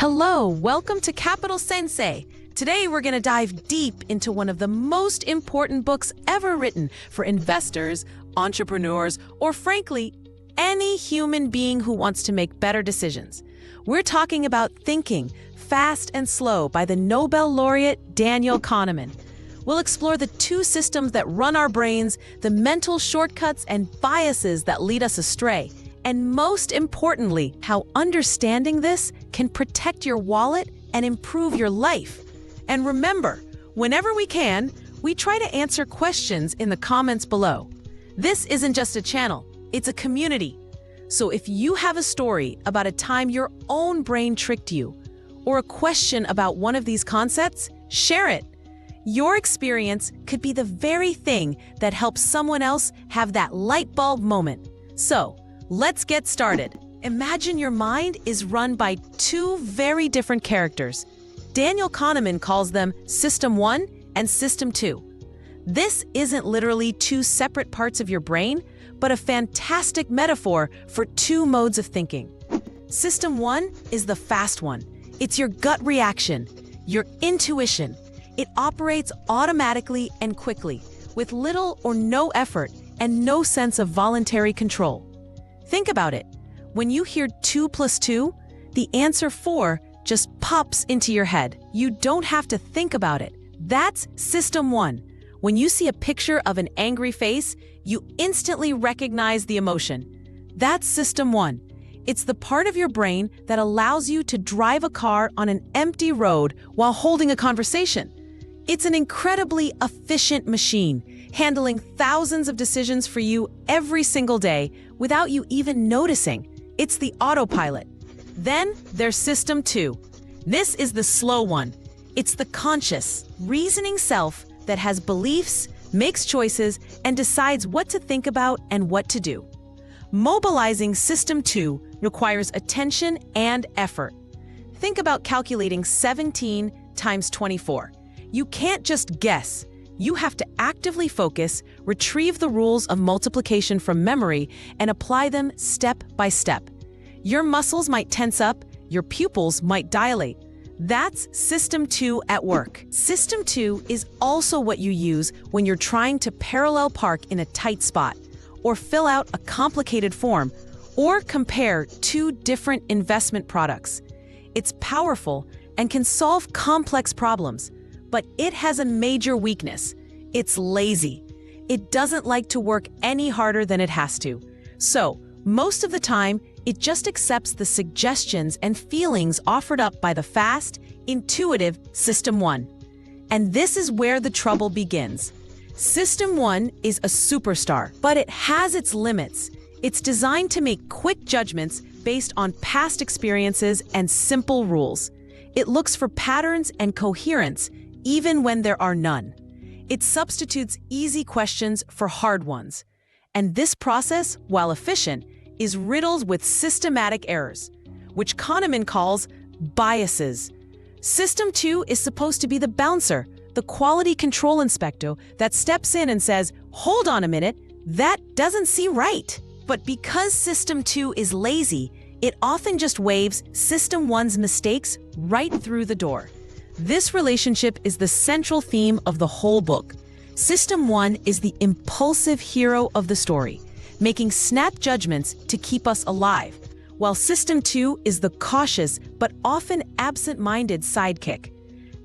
Hello, welcome to Capital Sensei. Today we're going to dive deep into one of the most important books ever written for investors, entrepreneurs, or frankly, any human being who wants to make better decisions. We're talking about Thinking, Fast and Slow by the Nobel laureate Daniel Kahneman. We'll explore the two systems that run our brains, the mental shortcuts and biases that lead us astray, and most importantly, how understanding this can protect your wallet and improve your life. And remember, whenever we can, we try to answer questions in the comments below. This isn't just a channel, it's a community. So if you have a story about a time your own brain tricked you, or a question about one of these concepts, share it. Your experience could be the very thing that helps someone else have that light bulb moment. So, let's get started. Imagine your mind is run by two very different characters. Daniel Kahneman calls them System 1 and System 2. This isn't literally two separate parts of your brain, but a fantastic metaphor for two modes of thinking. System 1 is the fast one. It's your gut reaction, your intuition. It operates automatically and quickly, with little or no effort and no sense of voluntary control. Think about it. When you hear 2 plus 2, the answer 4 just pops into your head. You don't have to think about it. That's System 1. When you see a picture of an angry face, you instantly recognize the emotion. That's System 1. It's the part of your brain that allows you to drive a car on an empty road while holding a conversation. It's an incredibly efficient machine, handling thousands of decisions for you every single day without you even noticing. It's the autopilot. Then there's System 2. This is the slow one. It's the conscious, reasoning self that has beliefs, makes choices, and decides what to think about and what to do. Mobilizing System 2 requires attention and effort. Think about calculating 17 times 24. You can't just guess. You have to actively focus, retrieve the rules of multiplication from memory, and apply them step by step. Your muscles might tense up, your pupils might dilate. That's System 2 at work. System 2 is also what you use when you're trying to parallel park in a tight spot, or fill out a complicated form, or compare two different investment products. It's powerful and can solve complex problems. But it has a major weakness. It's lazy. It doesn't like to work any harder than it has to. So, most of the time, it just accepts the suggestions and feelings offered up by the fast, intuitive System 1. And this is where the trouble begins. System 1 is a superstar, but it has its limits. It's designed to make quick judgments based on past experiences and simple rules. It looks for patterns and coherence, even when there are none. It substitutes easy questions for hard ones. And this process, while efficient, is riddled with systematic errors, which Kahneman calls biases. System 2 is supposed to be the bouncer, the quality control inspector that steps in and says, "Hold on a minute, that doesn't seem right." But because System 2 is lazy, it often just waves System 1's mistakes right through the door. This relationship is the central theme of the whole book. System 1 is the impulsive hero of the story, making snap judgments to keep us alive, while System 2 is the cautious but often absent-minded sidekick.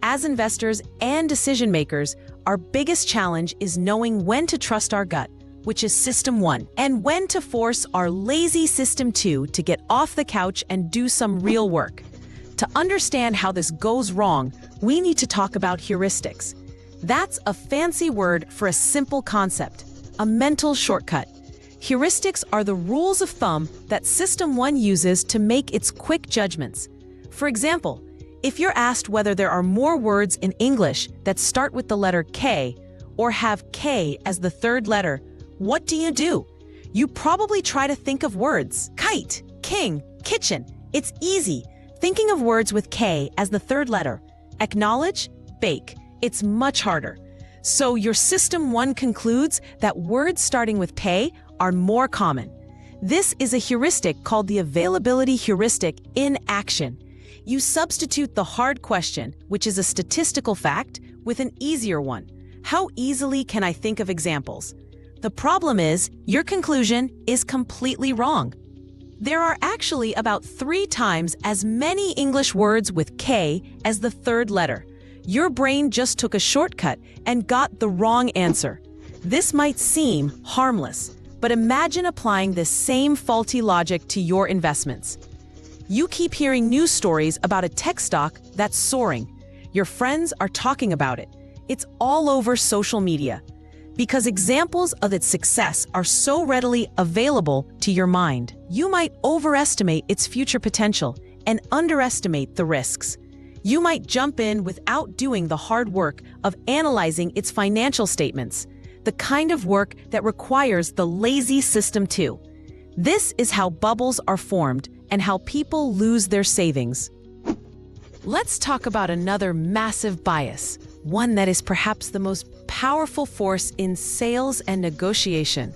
As investors and decision makers, our biggest challenge is knowing when to trust our gut, which is System 1, and when to force our lazy System 2 to get off the couch and do some real work. To understand how this goes wrong, we need to talk about heuristics. That's a fancy word for a simple concept, a mental shortcut. Heuristics are the rules of thumb that System 1 uses to make its quick judgments. For example, if you're asked whether there are more words in English that start with the letter K or have K as the third letter, what do? You probably try to think of words. Kite, king, kitchen. It's easy. Thinking of words with K as the third letter. Acknowledge, bake. It's much harder. So your System 1 concludes that words starting with pay are more common. This is a heuristic called the availability heuristic in action. You substitute the hard question, which is a statistical fact, with an easier one. How easily can I think of examples? The problem is, your conclusion is completely wrong. There are actually about 3 times as many English words with K as the third letter. Your brain just took a shortcut and got the wrong answer. This might seem harmless, but imagine applying this same faulty logic to your investments. You keep hearing news stories about a tech stock that's soaring. Your friends are talking about it. It's all over social media. Because examples of its success are so readily available to your mind, you might overestimate its future potential and underestimate the risks. You might jump in without doing the hard work of analyzing its financial statements, the kind of work that requires the lazy system too. This is how bubbles are formed and how people lose their savings. Let's talk about another massive bias, one that is perhaps the most powerful force in sales and negotiation.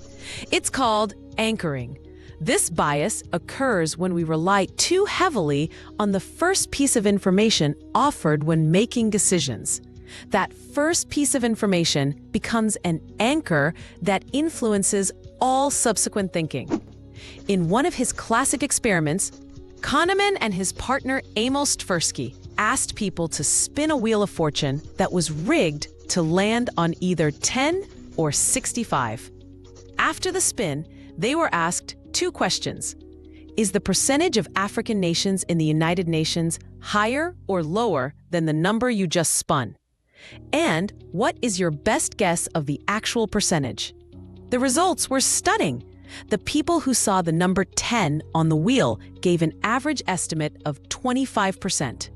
It's called anchoring. This bias occurs when we rely too heavily on the first piece of information offered when making decisions. That first piece of information becomes an anchor that influences all subsequent thinking. In one of his classic experiments, Kahneman and his partner Amos Tversky asked people to spin a wheel of fortune that was rigged to land on either 10 or 65. After the spin, they were asked 2 questions. Is the percentage of African nations in the United Nations higher or lower than the number you just spun? And what is your best guess of the actual percentage? The results were stunning. The people who saw the number 10 on the wheel gave an average estimate of 25%.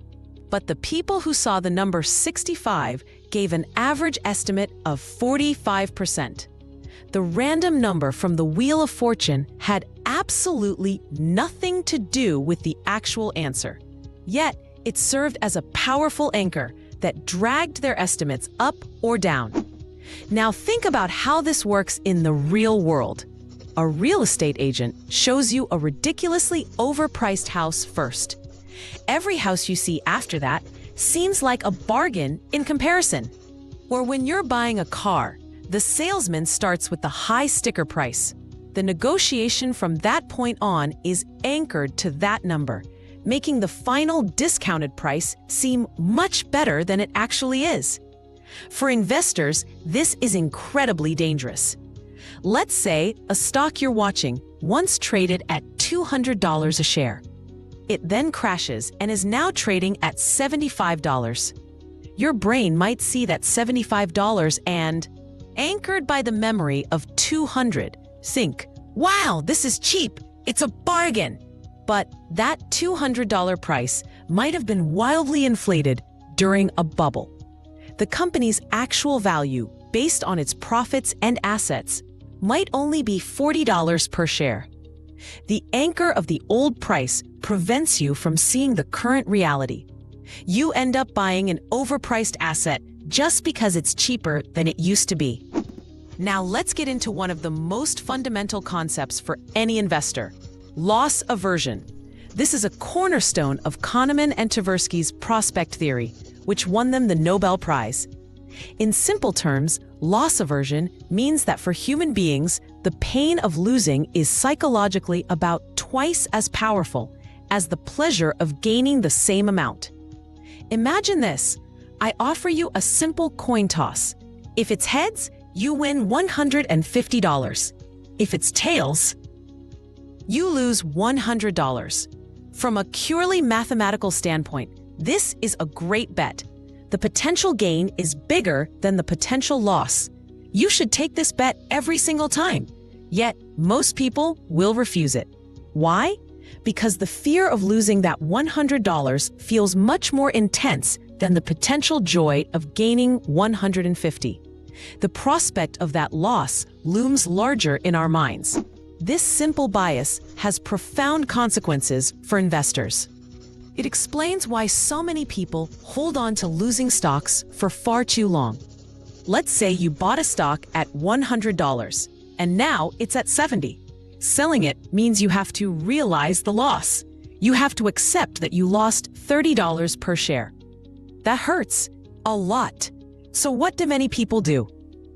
But the people who saw the number 65 gave an average estimate of 45%. The random number from the Wheel of Fortune had absolutely nothing to do with the actual answer. Yet, it served as a powerful anchor that dragged their estimates up or down. Now think about how this works in the real world. A real estate agent shows you a ridiculously overpriced house first. Every house you see after that seems like a bargain in comparison. Or when you're buying a car, the salesman starts with the high sticker price. The negotiation from that point on is anchored to that number, making the final discounted price seem much better than it actually is. For investors, this is incredibly dangerous. Let's say a stock you're watching once traded at $200 a share. It then crashes and is now trading at $75. Your brain might see that $75 and, anchored by the memory of 200, think, "Wow, this is cheap. It's a bargain." But that $200 price might have been wildly inflated during a bubble. The company's actual value, based on its profits and assets, might only be $40 per share. The anchor of the old price prevents you from seeing the current reality. You end up buying an overpriced asset just because it's cheaper than it used to be. Now let's get into one of the most fundamental concepts for any investor: loss aversion. This is a cornerstone of Kahneman and Tversky's prospect theory, which won them the Nobel Prize. In simple terms, loss aversion means that for human beings, the pain of losing is psychologically about twice as powerful as the pleasure of gaining the same amount. Imagine this. I offer you a simple coin toss. If it's heads, you win $150. If it's tails, you lose $100. From a purely mathematical standpoint, this is a great bet. The potential gain is bigger than the potential loss. You should take this bet every single time. Yet, most people will refuse it. Why? Because the fear of losing that $100 feels much more intense than the potential joy of gaining $150. The prospect of that loss looms larger in our minds. This simple bias has profound consequences for investors. It explains why so many people hold on to losing stocks for far too long. Let's say you bought a stock at $100 and now it's at $70. Selling it means you have to realize the loss. You have to accept that you lost $30 per share. That hurts a lot. So what do many people do?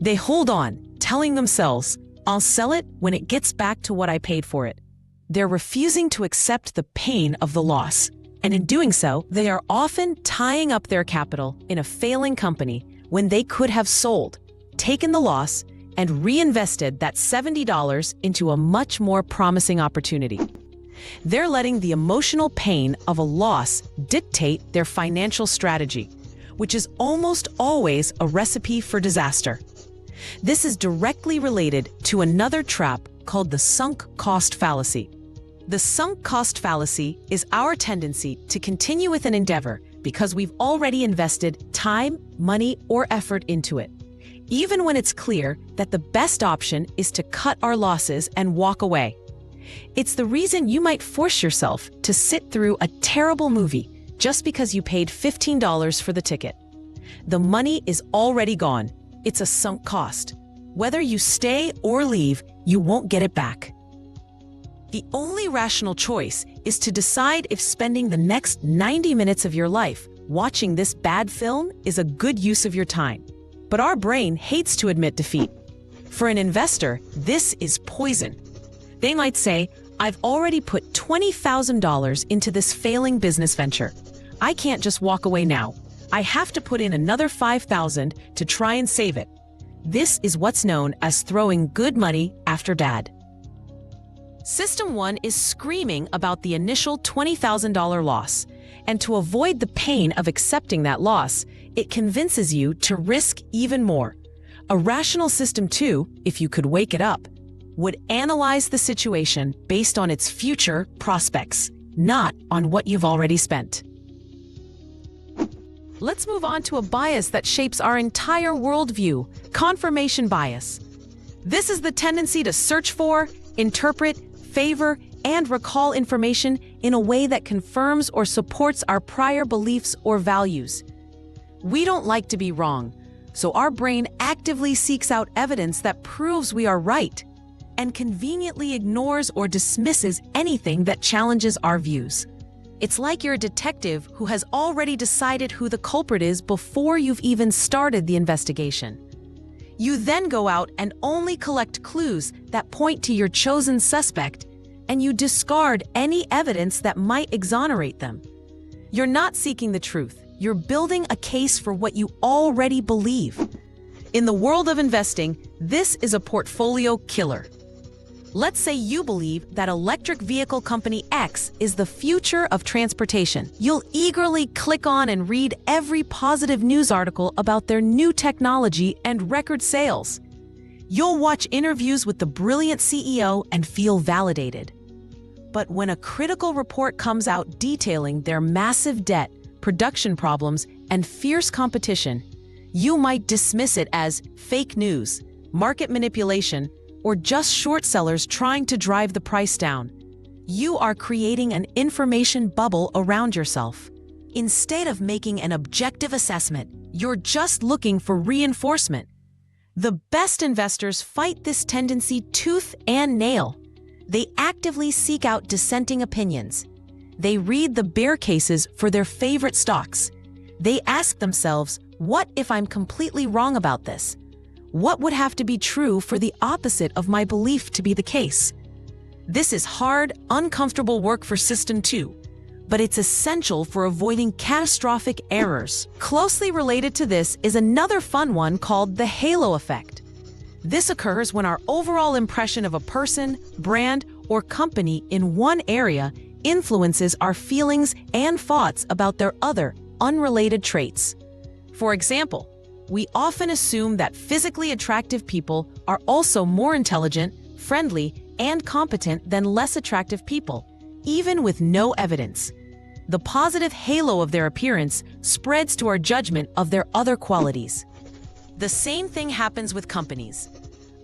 They hold on, telling themselves, I'll sell it when it gets back to what I paid for it. They're refusing to accept the pain of the loss. And in doing so, they are often tying up their capital in a failing company when they could have sold, taken the loss, and reinvested that $70 into a much more promising opportunity. They're letting the emotional pain of a loss dictate their financial strategy, which is almost always a recipe for disaster. This is directly related to another trap called the sunk cost fallacy. The sunk cost fallacy is our tendency to continue with an endeavor because we've already invested time, money, or effort into it, even when it's clear that the best option is to cut our losses and walk away. It's the reason you might force yourself to sit through a terrible movie just because you paid $15 for the ticket. The money is already gone. It's a sunk cost. Whether you stay or leave, you won't get it back. The only rational choice is to decide if spending the next 90 minutes of your life watching this bad film is a good use of your time. But our brain hates to admit defeat. For an investor, this is poison. They might say, I've already put $20,000 into this failing business venture. I can't just walk away now. I have to put in another $5,000 to try and save it. This is what's known as throwing good money after bad. System 1 is screaming about the initial $20,000 loss, and to avoid the pain of accepting that loss, it convinces you to risk even more. A rational System 2, if you could wake it up, would analyze the situation based on its future prospects, not on what you've already spent. Let's move on to a bias that shapes our entire worldview: confirmation bias. This is the tendency to search for, interpret, favor, and recall information in a way that confirms or supports our prior beliefs or values. We don't like to be wrong, so our brain actively seeks out evidence that proves we are right, and conveniently ignores or dismisses anything that challenges our views. It's like you're a detective who has already decided who the culprit is before you've even started the investigation. You then go out and only collect clues that point to your chosen suspect, and you discard any evidence that might exonerate them. You're not seeking the truth. You're building a case for what you already believe. In the world of investing, this is a portfolio killer. Let's say you believe that electric vehicle company X is the future of transportation. You'll eagerly click on and read every positive news article about their new technology and record sales. You'll watch interviews with the brilliant CEO and feel validated. But when a critical report comes out detailing their massive debt, production problems, and fierce competition, you might dismiss it as fake news, market manipulation, or just short sellers trying to drive the price down. You are creating an information bubble around yourself. Instead of making an objective assessment, you're just looking for reinforcement. The best investors fight this tendency tooth and nail. They actively seek out dissenting opinions. They read the bear cases for their favorite stocks. They ask themselves, what if I'm completely wrong about this? What would have to be true for the opposite of my belief to be the case? This is hard, uncomfortable work for System 2, but it's essential for avoiding catastrophic errors. Closely related to this is another fun one called the halo effect. This occurs when our overall impression of a person, brand, or company in one area influences our feelings and thoughts about their other, unrelated traits. For example, we often assume that physically attractive people are also more intelligent, friendly, and competent than less attractive people, even with no evidence. The positive halo of their appearance spreads to our judgment of their other qualities. The same thing happens with companies.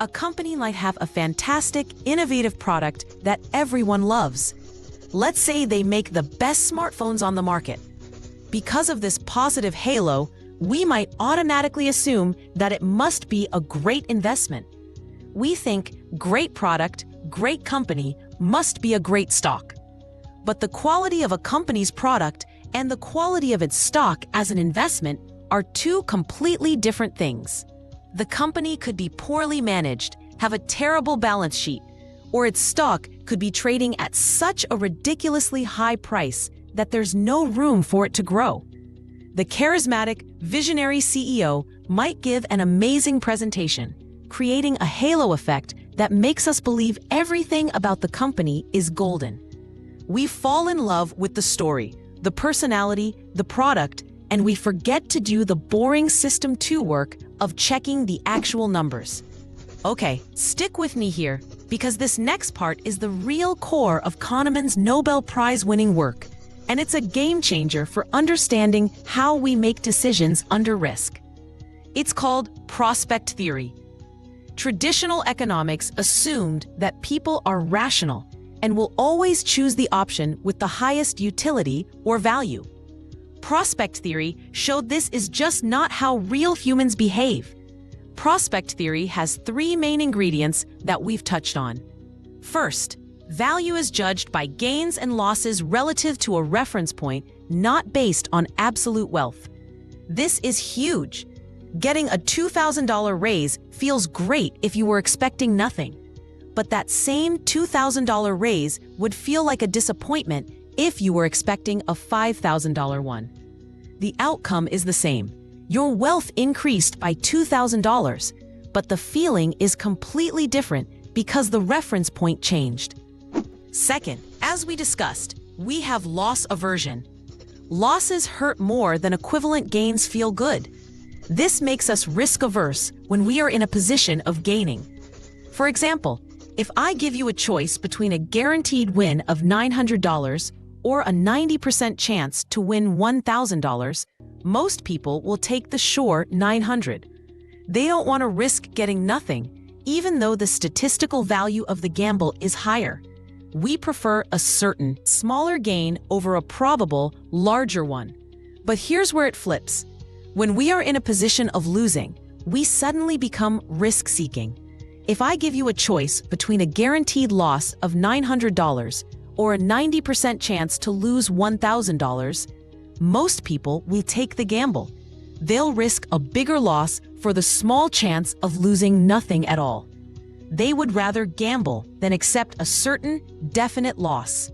A company might have a fantastic, innovative product that everyone loves. Let's say they make the best smartphones on the market. Because of this positive halo, we might automatically assume that it must be a great investment. We think great product, great company must be a great stock. But the quality of a company's product and the quality of its stock as an investment are two completely different things. The company could be poorly managed, have a terrible balance sheet, or its stock could be trading at such a ridiculously high price that there's no room for it to grow. The charismatic, visionary CEO might give an amazing presentation, creating a halo effect that makes us believe everything about the company is golden. We fall in love with the story, the personality, the product, and we forget to do the boring System 2 work of checking the actual numbers. Okay, stick with me here, because this next part is the real core of Kahneman's Nobel Prize-winning work, and it's a game changer for understanding how we make decisions under risk. It's called prospect theory. Traditional economics assumed that people are rational and will always choose the option with the highest utility or value. Prospect theory showed this is just not how real humans behave. Prospect theory has three main ingredients that we've touched on. First, value is judged by gains and losses relative to a reference point, not based on absolute wealth. This is huge. Getting a $2,000 raise feels great if you were expecting nothing. But that same $2,000 raise would feel like a disappointment if you were expecting a $5,000 one. The outcome is the same. Your wealth increased by $2,000, but the feeling is completely different because the reference point changed. Second, as we discussed, we have loss aversion. Losses hurt more than equivalent gains feel good. This makes us risk-averse when we are in a position of gaining. For example, if I give you a choice between a guaranteed win of $900 or a 90% chance to win $1,000, most people will take the sure $900. They don't want to risk getting nothing, even though the statistical value of the gamble is higher. We prefer a certain, smaller gain over a probable, larger one. But here's where it flips. When we are in a position of losing, we suddenly become risk-seeking. If I give you a choice between a guaranteed loss of $900 or a 90% chance to lose $1,000, most people will take the gamble. They'll risk a bigger loss for the small chance of losing nothing at all. They would rather gamble than accept a certain, definite loss.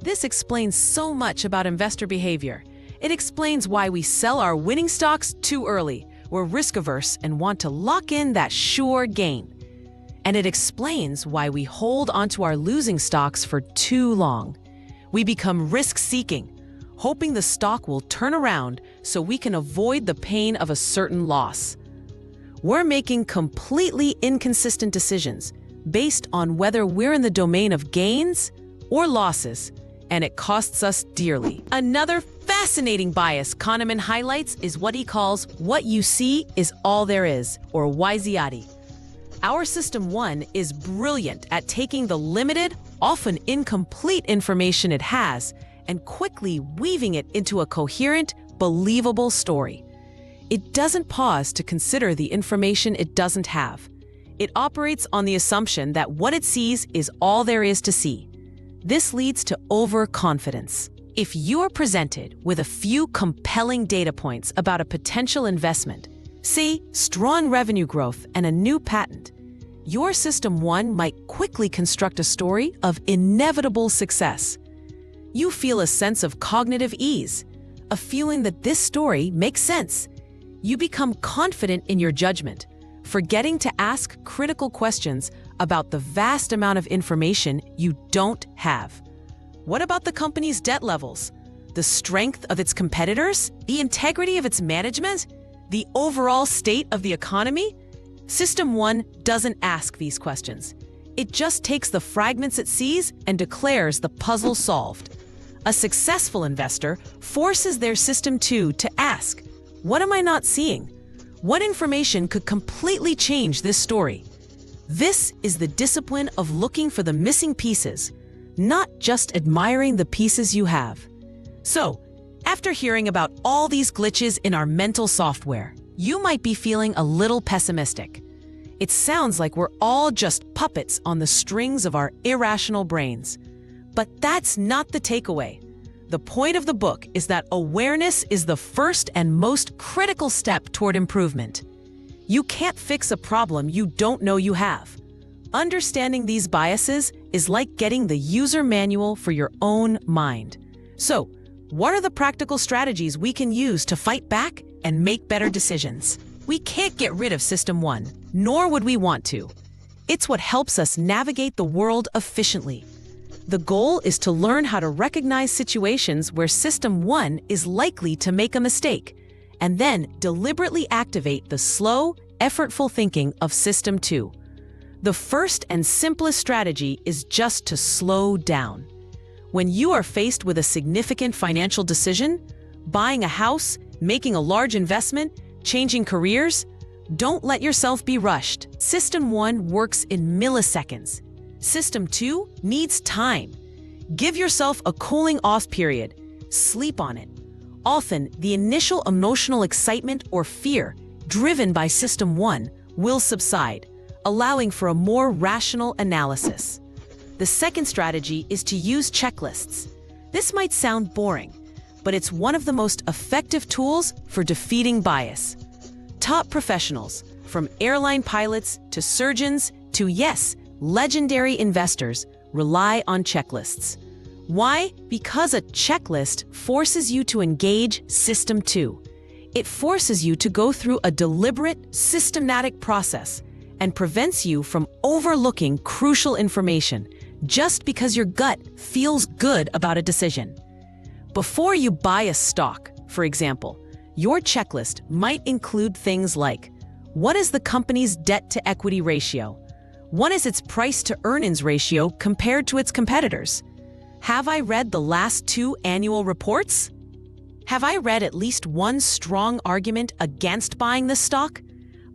This explains so much about investor behavior. It explains why we sell our winning stocks too early. We're risk-averse and want to lock in that sure gain. And it explains why we hold onto our losing stocks for too long. We become risk-seeking, hoping the stock will turn around so we can avoid the pain of a certain loss. We're making completely inconsistent decisions based on whether we're in the domain of gains or losses, and it costs us dearly. Another fascinating bias Kahneman highlights is what he calls "what you see is all there is," or WYSIATI. Our System 1 is brilliant at taking the limited, often incomplete information it has and quickly weaving it into a coherent, believable story. It doesn't pause to consider the information it doesn't have. It operates on the assumption that what it sees is all there is to see. This leads to overconfidence. If you are presented with a few compelling data points about a potential investment, say strong revenue growth and a new patent, your System 1 might quickly construct a story of inevitable success. You feel a sense of cognitive ease, a feeling that this story makes sense. You become confident in your judgment, forgetting to ask critical questions about the vast amount of information you don't have. What about the company's debt levels? The strength of its competitors? The integrity of its management? The overall state of the economy? System 1 doesn't ask these questions. It just takes the fragments it sees and declares the puzzle solved. A successful investor forces their System 2 to ask, what am I not seeing? What information could completely change this story? This is the discipline of looking for the missing pieces, not just admiring the pieces you have. So, after hearing about all these glitches in our mental software, you might be feeling a little pessimistic. It sounds like we're all just puppets on the strings of our irrational brains. But that's not the takeaway. The point of the book is that awareness is the first and most critical step toward improvement. You can't fix a problem you don't know you have. Understanding these biases is like getting the user manual for your own mind. So, what are the practical strategies we can use to fight back and make better decisions? We can't get rid of System 1, nor would we want to. It's what helps us navigate the world efficiently. The goal is to learn how to recognize situations where System 1 is likely to make a mistake, and then deliberately activate the slow, effortful thinking of System 2. The first and simplest strategy is just to slow down. When you are faced with a significant financial decision, buying a house, making a large investment, changing careers, don't let yourself be rushed. System 1 works in milliseconds. System 2 needs time. Give yourself a cooling-off period. Sleep on it. Often, the initial emotional excitement or fear driven by System 1 will subside, allowing for a more rational analysis. The second strategy is to use checklists. This might sound boring, but it's one of the most effective tools for defeating bias. Top professionals, from airline pilots to surgeons to, yes, legendary investors, rely on checklists. Why? Because a checklist forces you to engage System 2. It forces you to go through a deliberate, systematic process and prevents you from overlooking crucial information just because your gut feels good about a decision. Before you buy a stock, for example, your checklist might include things like: what is the company's debt-to-equity ratio? What is its price-to-earnings ratio compared to its competitors? Have I read the last 2 annual reports? Have I read at least one strong argument against buying this stock?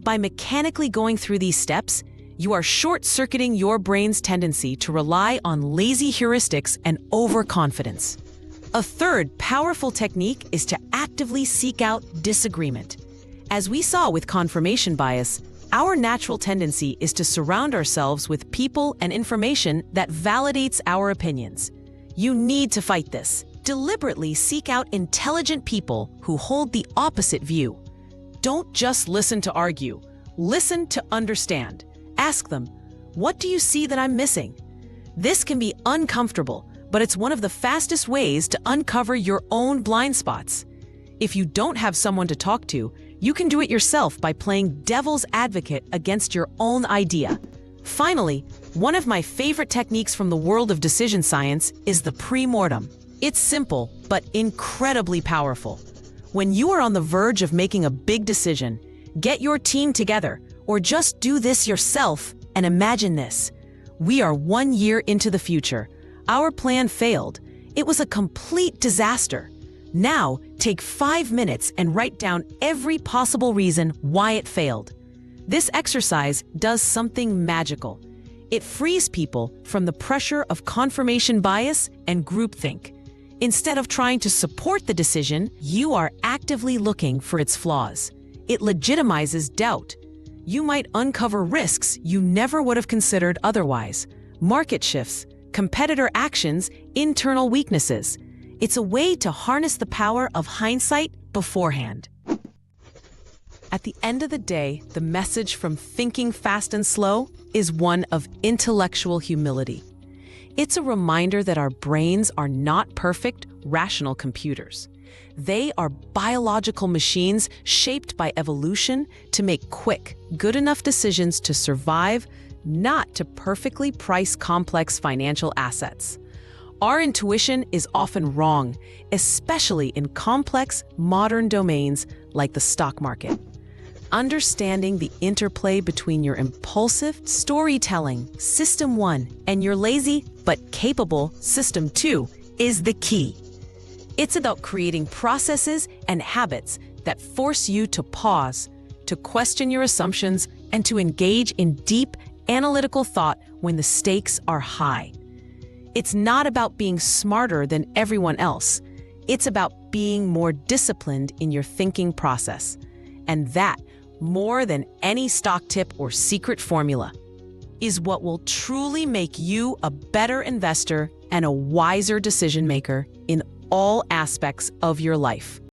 By mechanically going through these steps, you are short-circuiting your brain's tendency to rely on lazy heuristics and overconfidence. A third powerful technique is to actively seek out disagreement. As we saw with confirmation bias, our natural tendency is to surround ourselves with people and information that validates our opinions. You need to fight this. Deliberately seek out intelligent people who hold the opposite view. Don't just listen to argue. Listen to understand. Ask them, what do you see that I'm missing? This can be uncomfortable, but it's one of the fastest ways to uncover your own blind spots. If you don't have someone to talk to, you can do it yourself by playing devil's advocate against your own idea. Finally, one of my favorite techniques from the world of decision science is the premortem. It's simple, but incredibly powerful. When you are on the verge of making a big decision, get your team together, or just do this yourself and imagine this. We are 1 year into the future. Our plan failed. It was a complete disaster. Now, take 5 minutes and write down every possible reason why it failed. This exercise does something magical. It frees people from the pressure of confirmation bias and groupthink. Instead of trying to support the decision, you are actively looking for its flaws. It legitimizes doubt. You might uncover risks you never would have considered otherwise. Market shifts, competitor actions, internal weaknesses. It's a way to harness the power of hindsight beforehand. At the end of the day, the message from Thinking Fast and Slow is one of intellectual humility. It's a reminder that our brains are not perfect, rational computers. They are biological machines shaped by evolution to make quick, good enough decisions to survive, not to perfectly price complex financial assets. Our intuition is often wrong, especially in complex, modern domains like the stock market. Understanding the interplay between your impulsive storytelling, System 1, and your lazy but capable System 2 is the key. It's about creating processes and habits that force you to pause, to question your assumptions, and to engage in deep, analytical thought when the stakes are high. It's not about being smarter than everyone else. It's about being more disciplined in your thinking process. And that, more than any stock tip or secret formula, is what will truly make you a better investor and a wiser decision maker in all aspects of your life.